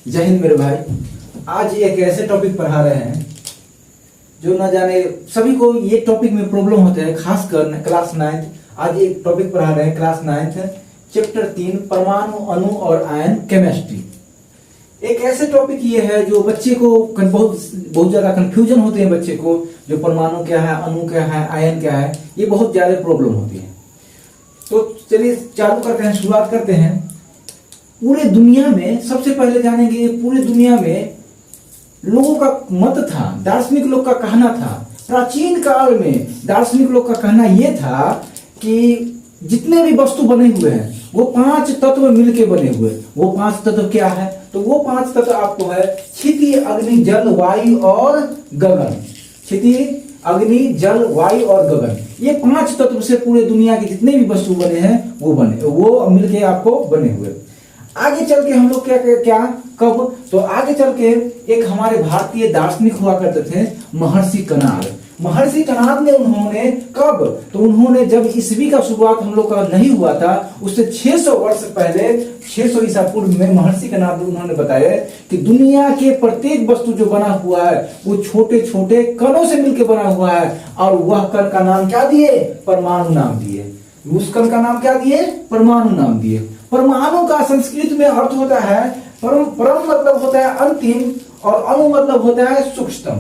जय हिंद मेरे भाई। आज एक ऐसे टॉपिक पढ़ा रहे हैं जो न जाने सभी को ये टॉपिक में प्रॉब्लम होता है, खासकर क्लास 9। आज एक टॉपिक पढ़ा रहे हैं क्लास 9 चैप्टर 3 परमाणु अणु और आयन केमिस्ट्री। एक ऐसे टॉपिक ये है जो बच्चे को बहुत ज्यादा कंफ्यूजन होते हैं। बच्चे को जो परमाणु क्या है, अणु क्या है, आयन क्या है, ये बहुत ज्यादा प्रॉब्लम होती है। तो चलिए चालू करते हैं, शुरुआत करते हैं। पूरे दुनिया में सबसे पहले जानेंगे, पूरे दुनिया में लोगों का मत था, दार्शनिक लोग का कहना था, प्राचीन काल में दार्शनिक लोग का कहना यह था कि जितने भी वस्तु बने हुए हैं वो 5 तत्व मिलके बने हुए। वो 5 तत्व क्या है? तो वो 5 तत्व आपको है क्षिति, अग्नि, जल, वायु और गगन। क्षिति, अग्नि, जल, वायु और गगन, ये 5 तत्व से पूरे दुनिया के जितने भी वस्तु बने हैं वो मिलके आपको बने हुए। आगे चल के हम लोग क्या कब, तो आगे चल के एक हमारे भारतीय दार्शनिक हुआ करते थे महर्षि कणाद। महर्षि कणाद ने उन्होंने कब, तो उन्होंने जब ईस्वी का शुरुआत हम लोग का नहीं हुआ था, उससे 600 वर्ष पहले, 600 ईसा पूर्व में महर्षि कणाद उन्होंने बताया कि दुनिया के प्रत्येक वस्तु जो बना हुआ है वो छोटे छोटे कणों से मिलकर बना हुआ है। और वह कण का नाम क्या दिए? परमाणु नाम दिए। उस कण का नाम क्या दिए? परमाणु नाम दिए। परमाणु का संस्कृत में अर्थ होता है परम मतलब होता है अंतिम, और अणु मतलब होता है सूक्ष्म।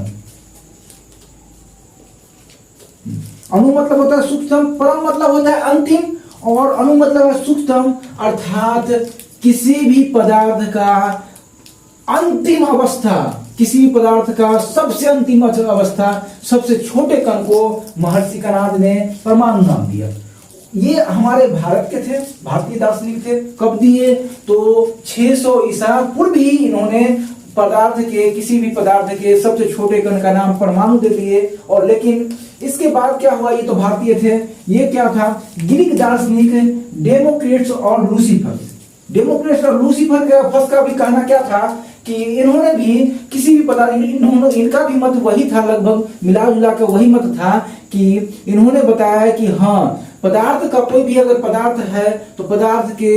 अणु मतलब होता है सूक्ष्म, परम मतलब होता है अंतिम, और अणु मतलब है सूक्ष्म। अर्थात किसी भी पदार्थ का अंतिम अवस्था, किसी भी पदार्थ का सबसे अंतिम अवस्था, सबसे छोटे कण को महर्षि कणाद ने परमाणु नाम दिया। ये हमारे भारत के थे, भारतीय दार्शनिक थे। कब दिए? तो 600 ईसा पूर्व ही इन्होंने पदार्थ के, किसी भी पदार्थ के सबसे छोटे कण का नाम परमाणु दे दिए। और लेकिन इसके बाद क्या हुआ? ये तो भारतीय थे, ये क्या था? ग्रीक दार्शनिक डेमोक्रिटस और लूसीफर। डेमोक्रिटस और लूसीफर का भी कहना क्या था कि इन्होंने भी किसी भी पदार्थ, इनका भी मत वही था, लगभग मिला जुला कर वही मत था कि इन्होंने बताया कि हाँ, पदार्थ का कोई भी अगर पदार्थ है तो पदार्थ के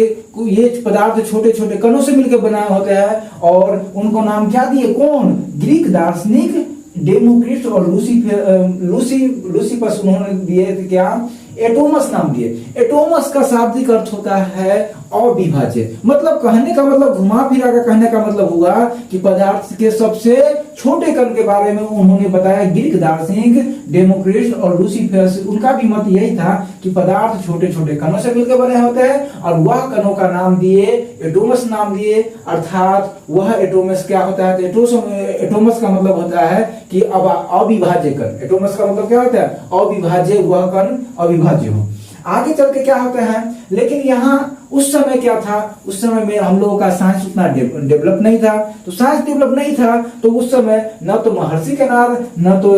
ये पदार्थ छोटे छोटे कणों से मिलकर बना होता है। और उनको नाम क्या दिए? कौन? ग्रीक दार्शनिक डेमोक्रिटस और लूसीफर उन्होंने दिए थे क्या? एटोमस नाम दिए। एटोमस का शाब्दिक अर्थ होता है अविभाज्य। मतलब कहने का मतलब, घुमा फिरा कर कहने का मतलब हुआ कि पदार्थ के सबसे छोटे कण के बारे में उन्होंने बताया। ग्रीक दार्शनिक डेमोक्रिटस और लूसीफर, उनका भी मत यही था कि पदार्थ छोटे छोटे कणों से मिलकर बने होते हैं, और वह कणों का नाम दिए, एटोमस नाम दिए। अर्थात वह एटोमस क्या होता है? एटोमस का मतलब होता है कि अविभाज्य कण। एटोमस का मतलब क्या होता है? अविभाज्य, वह कण अविभाज्य हो। आगे चल के क्या होता है? लेकिन यहाँ उस समय क्या था? उस समय में हम लोगों का साइंस उतना डेवलप नहीं था। तो साइंस डेवलप नहीं था तो उस समय न तो महर्षि कणाद, न तो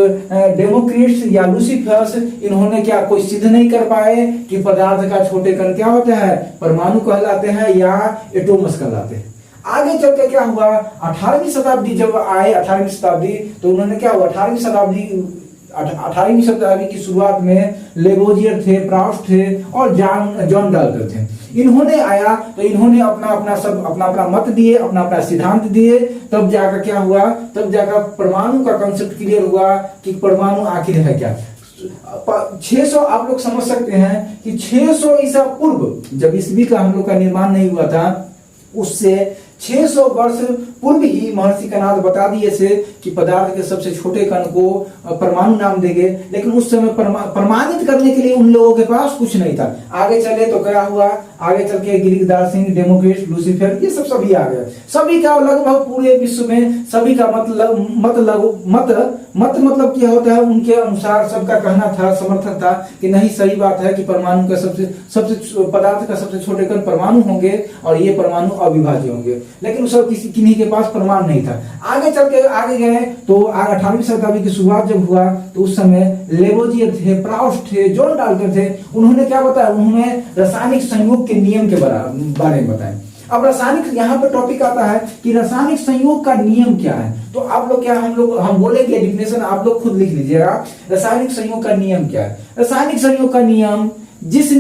डेमोक्रिटस या लूसीफर, इन्होंने क्या कोई सिद्ध नहीं कर पाए कि पदार्थ का छोटे कण क्या होता है? परमाणु कहलाते हैं या एटोमस कहलाते हैं। आगे चल के क्या हुआ? 18वीं शताब्दी जब आए, 18वीं शताब्दी, तो उन्होंने क्या हुआ? 18वीं शताब्दी की शुरुआत में लेबोजियर थे, प्राउस्ट थे और जॉन डाल्टन थे। इन्होंने आया तो इन्होंने अपना मत दिए, अपना सिद्धांत दिए। तब जाकर क्या हुआ? तब जाकर परमाणु का कंसेप्ट क्लियर हुआ कि परमाणु आखिर है क्या। 600 आप लोग समझ सकते हैं कि 600 ईसा पूर्व, जब ईस्वी का हम लोग का निर्माण नहीं हुआ था, उससे 600 वर्ष पूर्व ही महर्षि कणाद बता दिए थे कि पदार्थ के सबसे छोटे कण को परमाणु नाम देंगे। लेकिन उस समय प्रमाणित करने के लिए उन लोगों के पास कुछ नहीं था। आगे चले तो क्या हुआ? आगे चल के ग्रीक दार्शनिक, डेमोक्रिटस, लूसीफर, ये सब सभी आ गए। सभी का लगभग पूरे विश्व में सभी का मत मतलब क्या होता है? उनके अनुसार सबका कहना था, समर्थन था कि नहीं, सही बात है कि परमाणु का सबसे पदार्थ का सबसे छोटे कण परमाणु होंगे और ये परमाणु अविभाज्य होंगे। लेकिन उस किन्हीं के पास प्रमाण नहीं था। आगे चल के आगे गए तो 18वीं शताब्दी की शुरुआत जब हुआ तो उस समय लेबोजियर थे, प्राउस्ट थे, जॉन डाल्टन थे। उन्होंने क्या बताया? उन्होंने रासायनिक संयोग के नियम के बारे में बताया। अब रासायनिक, यहाँ पर टॉपिक आता है कि रासायनिक संयोग का नियम क्या है। तो आप लोग क्या, हम बोलेंगे डिफिनेशन, आप लोग खुद लिख लीजिएगा। रासायनिक संयोग का नियम क्या है? रासायनिक संयोग का नियम जिस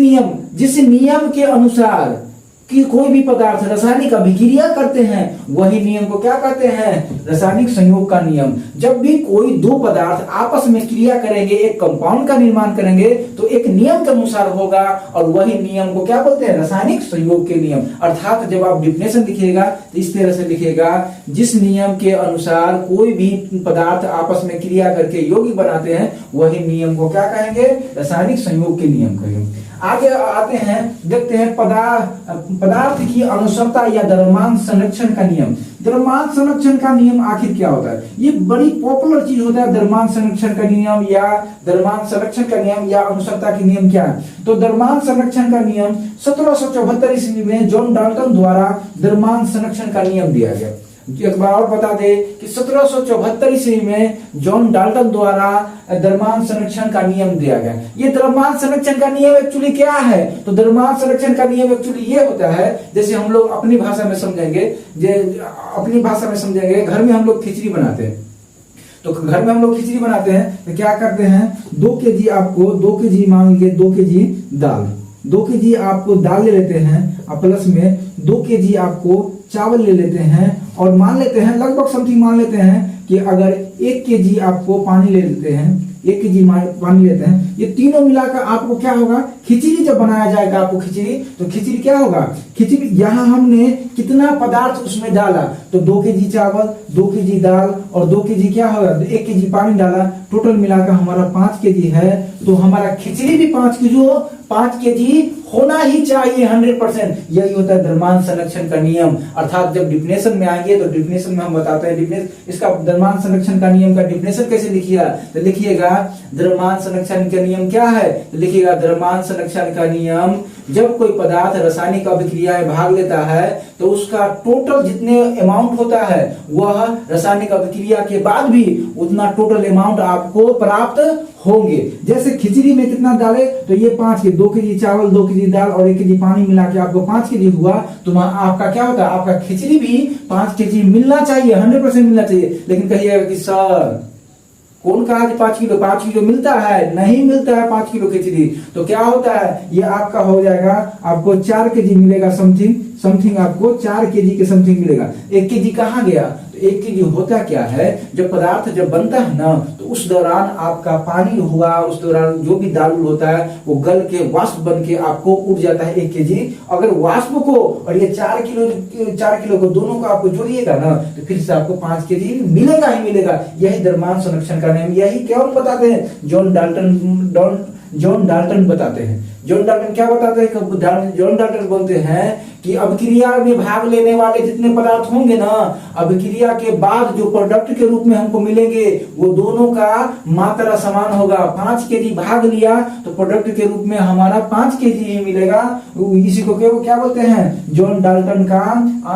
नियम के अनुसार कि कोई भी पदार्थ रासायनिक अभिक्रिया करते हैं, वही नियम को क्या कहते हैं? रासायनिक संयोग का नियम। जब भी कोई दो पदार्थ आपस में क्रिया करेंगे, एक कंपाउंड का निर्माण करेंगे, तो एक नियम के अनुसार होगा और वही नियम को क्या बोलते हैं? रासायनिक संयोग के नियम। अर्थात जब आप डिफिनेशन लिखिएगा तो इस तरह से लिखिएगा, जिस नियम के अनुसार कोई भी पदार्थ आपस में क्रिया करके यौगिक बनाते हैं, वही नियम को क्या कहेंगे? रासायनिक संयोग के नियम कहेंगे। आगे आते हैं, देखते हैं पदार्थ की अनुसरता या द्रव्यमान संरक्षण का नियम। द्रव्यमान संरक्षण का नियम आखिर क्या होता है? ये बड़ी पॉपुलर चीज होता है, द्रव्यमान संरक्षण का नियम या द्रव्यमान संरक्षण का नियम या अनुसरता के नियम क्या है? तो द्रव्यमान संरक्षण का नियम 1774 ईस्वी में जॉन डाल्टन द्वारा द्रव्यमान संरक्षण का नियम दिया गया। एक बार और बता दे कि 1774 ईस्वी में जॉन डाल्टन द्वारा द्रव्यमान संरक्षण का नियम दिया गया। ये द्रव्यमान संरक्षण का नियम एक्चुअली क्या है? तो द्रव्यमान संरक्षण का नियम एक्चुअली ये होता है, जैसे हम लोग अपनी भाषा में समझेंगे, घर में हम लोग खिचड़ी बनाते हैं। तो घर में हम लोग खिचड़ी बनाते हैं तो क्या करते हैं? 2 केजी आपको 2 केजी मान लीजिए 2 केजी दाल, 2 केजी आपको दाल ले लेते हैं और प्लस में 2 केजी आपको चावल ले लेते हैं, और मान लेते हैं लगभग समथिंग मान लेते हैं कि अगर 1 केजी आपको पानी ले लेते हैं, 1 केजी पानी लेते हैं, ये तीनों मिलाकर आपको क्या होगा? खिचड़ी जब बनाया जाएगा आपको खिचड़ी, तो खिचड़ी क्या होगा? खिचड़ी यहाँ हमने कितना पदार्थ उसमें डाला, तो 2 केजी चावल, 2 केजी दाल और 2 केजी क्या होगा? 1 केजी पानी डाला, टोटल मिलाकर हमारा 5 केजी है। तो हमारा खिचड़ी भी 5 केजी होना ही चाहिए 100%। यही होता है द्रव्यमान संरक्षण का नियम। अर्थात जब डिफिनेशन में आएंगे तो डिफिनेशन में हम बताते हैं इसका द्रव्यमान संरक्षण का नियम का डिफिनेशन कैसे लिखिएगा? तो लिखिएगा द्रव्यमान संरक्षण का नियम क्या है? तो लिखिएगा द्रव्यमान संरक्षण का नियम, जब कोई पदार्थ रासायनिक अभिक्रिया में भाग लेता है तो उसका टोटल जितने अमाउंट होता है वह रासायनिक अभिक्रिया के बाद भी उतना टोटल अमाउंट आपको प्राप्त होंगे। जैसे खिचड़ी में कितना डाले, तो ये 5 के 2 केजी चावल, 2 केजी दाल और 1 केजी पानी मिला के आपको 5 केजी हुआ, तो आपका क्या होता है? आपका खिचड़ी भी 5 केजी मिलना चाहिए, 100% मिलना चाहिए। लेकिन कहिएगा कि सर कौन कहा कि 5 किलो? 5 किलो मिलता है? नहीं मिलता है 5 किलो खिचड़ी। तो क्या होता है? ये आपका हो जाएगा, आपको 4 केजी मिलेगा समथिंग आपको 4 केजी के समथिंग मिलेगा। 1 केजी कहाँ गया? तो 1 केजी होता क्या है, जब पदार्थ जब बनता है ना, तो उस दौरान आपका पानी हुआ, उस दौरान जो भी दाल होता है वो गल के वाष्प बन के आपको उड़ जाता है 1 केजी। अगर वाष्प को और ये 4 किलो को दोनों को आपको जोड़िएगा ना, तो फिर से आपको 5 केजी मिलेगा ही मिलेगा। यही द्रव्यमान संरक्षण का नियम, यही क्यों बताते हैं? जॉन डाल्टन बताते हैं। जॉन डाल्टन क्या बताते हैं? जॉन डाल्टन बोलते हैं कि अभिक्रिया में भाग लेने वाले जितने पदार्थ होंगे ना, अभिक्रिया के बाद जो प्रोडक्ट के रूप में हमको मिलेंगे वो दोनों का मात्रा समान होगा। 5 केजी भाग लिया तो प्रोडक्ट के रूप में हमारा 5 केजी ही मिलेगा। इसी को क्या बोलते हैं? जॉन डाल्टन का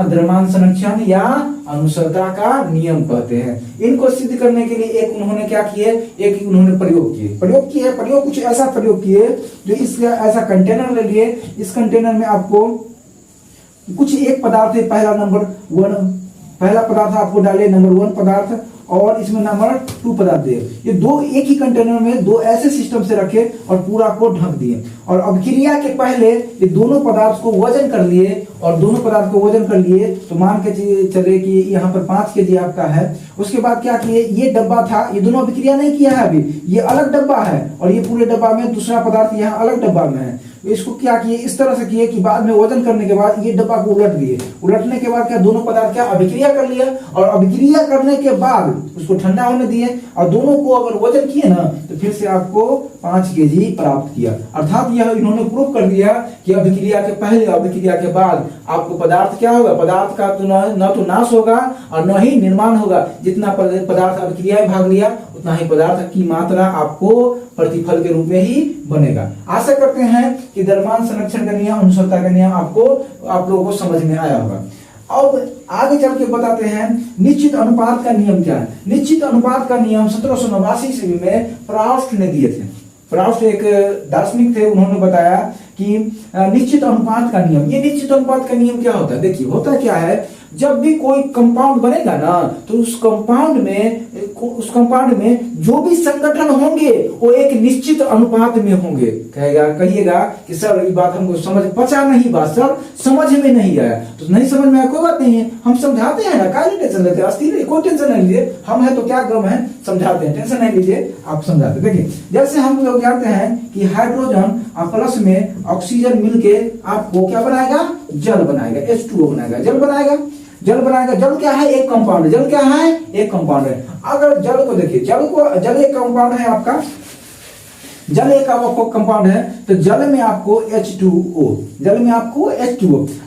द्रव्यमान संरक्षण या अनुसरता का नियम कहते हैं। इनको सिद्ध करने के लिए एक उन्होंने क्या किए? एक उन्होंने प्रयोग कुछ ऐसा प्रयोग किए जो इसका ऐसा कंटेनर ले लिए। इस कंटेनर में आपको कुछ एक पदार्थ है, पहला पदार्थ आपको डाले नंबर 1 पदार्थ, और इसमें नंबर 2 पदार्थ दिए। ये दो एक ही कंटेनर में 2 ऐसे सिस्टम से रखे और पूरा को ढक दिए, और अभिक्रिया के पहले ये दोनों पदार्थ को वजन कर लिए, और दोनों पदार्थ को वजन कर लिए तो मान के चले कि यहाँ पर 5 केजी आपका है। उसके बाद क्या किए? ये डब्बा था, ये दोनों अभिक्रिया नहीं किया है अभी, ये अलग डब्बा है, और ये पूरे डब्बा में दूसरा पदार्थ यहाँ अलग डब्बा में है। इसको क्या किए? इस तरह से किए कि बाद में वजन करने के बाद ये डब्बा को उलट दिए। उलटने के बाद क्या दोनों पदार्थ क्या अभिक्रिया कर लिया, और अभिक्रिया करने के बाद उसको ठंडा होने दिए, और दोनों को अगर वजन किए ना तो फिर से आपको 5 केजी प्राप्त किया। अर्थात यह इन्होंने प्रूव कर दिया कि अभिक्रिया के पहले अभिक्रिया के बाद आपको पदार्थ क्या होगा? पदार्थ का तो न तो नाश होगा और न ही निर्माण होगा। जितना पदार्थ अभिक्रिया में भाग लिया उतना ही पदार्थ की मात्रा आपको प्रतिफल के रूप में ही बनेगा। आशा करते हैं कि द्रव्यमान संरक्षण का नियम, अनुसरता का नियम आप लोगों को समझ में आया होगा। अब आगे चल के बताते हैं निश्चित अनुपात का नियम क्या है। निश्चित अनुपात का नियम 1789 ईस्वी में प्राउस्ट ने दिए थे। प्राउस्ट एक दार्शनिक थे, उन्होंने बताया कि निश्चित अनुपात का नियम। ये निश्चित अनुपात का नियम क्या होता है? देखिए होता क्या है, जब भी कोई कंपाउंड बनेगा ना तो उस कंपाउंड में जो भी संगठन होंगे वो एक निश्चित अनुपात में होंगे। कहिएगा कि सर ये बात हमको समझ पचा नहीं, बात सर समझ में नहीं आया, तो नहीं समझ में आया कोई बात नहीं है, हम समझाते हैं ना, काहे टेंशन लेते हैं, अस्थिर कोई टेंशन नहीं लीजिए, हम है तो क्या गम है, समझाते हैं, टेंशन नहीं लीजिए, आप समझाते। देखिए जैसे हम लोग जानते हैं कि हाइड्रोजन प्लस में ऑक्सीजन मिलके आपको क्या बनाएगा, जल बनाएगा, H2O बनाएगा, जल बनाएगा। जल क्या है, एक कंपाउंड है। जल क्या है, एक कंपाउंड है। अगर जल को देखिए, जल एक कंपाउंड है आपका, जल एक आपको कंपाउंड है, तो जल में आपको H2O,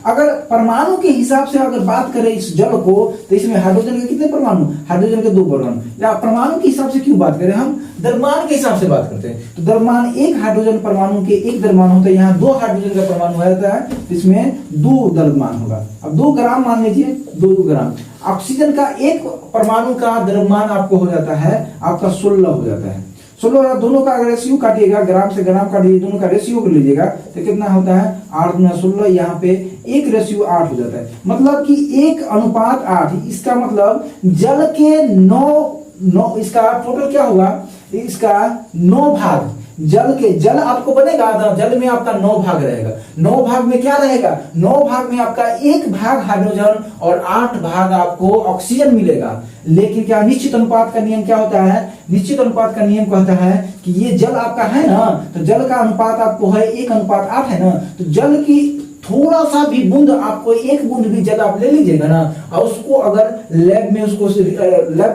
अगर परमाणु के हिसाब से अगर बात करें इस जल को, तो इसमें हाइड्रोजन के कितने परमाणु, हाइड्रोजन के 2 परमाणु, या परमाणु के हिसाब से क्यों बात करें, हम द्रव्यमान के हिसाब से बात करते हैं, तो द्रव्यमान एक हाइड्रोजन परमाणु के 1 द्रव्यमान होता है, यहाँ 2 हाइड्रोजन का परमाणु रहता है, इसमें 2 द्रव्यमान होगा। अब 2 ग्राम मान लीजिए, 2 ग्राम। ऑक्सीजन का एक परमाणु का द्रव्यमान आपको हो जाता है आपका 16 हो जाता है। 16 दोनों का रेशियो काटिएगा, ग्राम से ग्राम काटिए, दोनों का रेशियो कर लीजिएगा तो कितना होता है 8 गुना 16, यहाँ पे 1:8 हो जाता है, मतलब कि 1:8। इसका मतलब जल के 9 इसका टोटल क्या होगा, इसका 9 भाग जल आपको बनेगा, जल में आपका 9 भाग रहेगा। 9 भाग में क्या रहेगा, 9 भाग में आपका 1 भाग हाइड्रोजन और 8 भाग आपको ऑक्सीजन मिलेगा। लेकिन क्या निश्चित अनुपात का नियम क्या होता है, निश्चित अनुपात का नियम कहता है कि ये जल आपका है ना, तो जल का अनुपात आपको है 1:8 है ना, तो जल की थोड़ा सा भी बूंद, आपको 1 बूंद भी जल आप ले लीजिएगा ना, और उसको अगर लैब में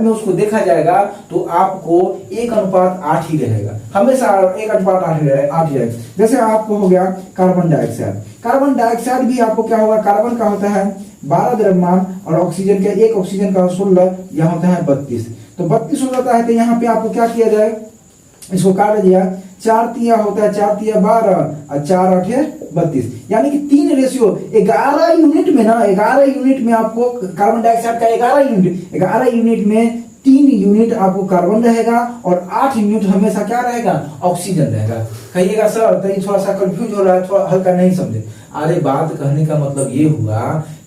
उसको देखा जाएगा तो आपको 1:8 ही रहेगा, हमेशा 1:8 ही रहेगा। जैसे आपको हो गया कार्बन डाइऑक्साइड भी आपको क्या होगा, कार्बन का होता है 12 द्रव्यमान और ऑक्सीजन का, एक ऑक्सीजन का 16, यहाँ होता है 32, तो 32 हो जाता है। तो यहाँ पे आपको क्या किया जाए, इसको काट दिया, 4 तिया होता है, 4 तिया 12 और 4 8 32, यानी कि 3 रेशियो 11 यूनिट में ना, 11 यूनिट में आपको कार्बन डाइऑक्साइड का 11 यूनिट में 3 यूनिट आपको कार्बन रहेगा और 8 यूनिट हमेशा क्या रहेगा, ऑक्सीजन रहेगा। कहिएगा सर तो ये थोड़ा सा कंफ्यूज हो रहा है, थोड़ा हल्का नहीं समझे। अरे बात कहने का मतलब ये हुआ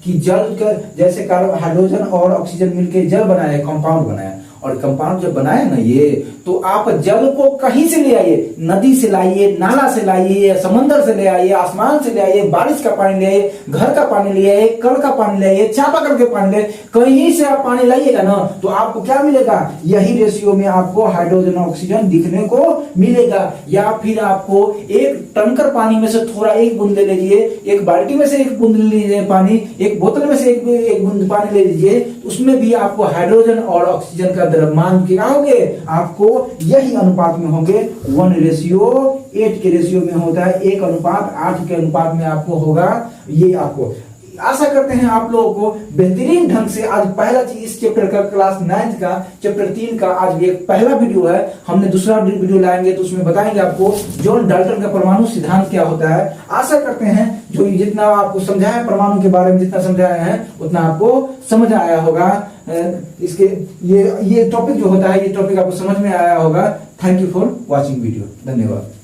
कि जल का जैसे हाइड्रोजन और ऑक्सीजन मिलकर जल बनाया, कंपाउंड बनाया, और कंपाउंड जब बनाया ना ये, तो आप जल को कहीं से ले आइए, नदी से लाइए, नाला से लाइए, समंदर से ले आइए, आसमान से ले आइए, बारिश का पानी ले आइए, घर का पानी ले आइए, कल का पानी ले आइए, चापाकल के पानी ले, कहीं से आप पानी लाइएगा ना, तो आपको क्या मिलेगा, यही रेशियो में आपको हाइड्रोजन और ऑक्सीजन दिखने को मिलेगा। या फिर आपको एक टंकर पानी में से थोड़ा 1 बूंद ले लीजिए, एक बाल्टी में से 1 बूंद ले लीजिए पानी, एक बोतल में से एक बूंद पानी ले लीजिए, उसमें भी आपको हाइड्रोजन और ऑक्सीजन का द्रव्यमान क्या होंगे, आपको यही अनुपात में होंगे, 1:8 के रेशियो में होता है, 1:8 के अनुपात में आपको होगा। ये आपको आशा करते हैं आप लोगों को बेहतरीन ढंग से आज पहला चीज इस चैप्टर का, क्लास 9 का चैप्टर 3 का आज ये पहला वीडियो है। हमने दूसरा वीडियो लाएंगे तो उसमें बताएंगे आपको जॉन डाल्टन का परमाणु सिद्धांत क्या होता है। आशा करते हैं जो जितना आपको समझाया परमाणु के बारे में, जितना समझाया है उतना आपको समझ आया होगा। इसके ये टॉपिक जो होता है, ये टॉपिक आपको समझ में आया होगा। Thank you for watching video, धन्यवाद।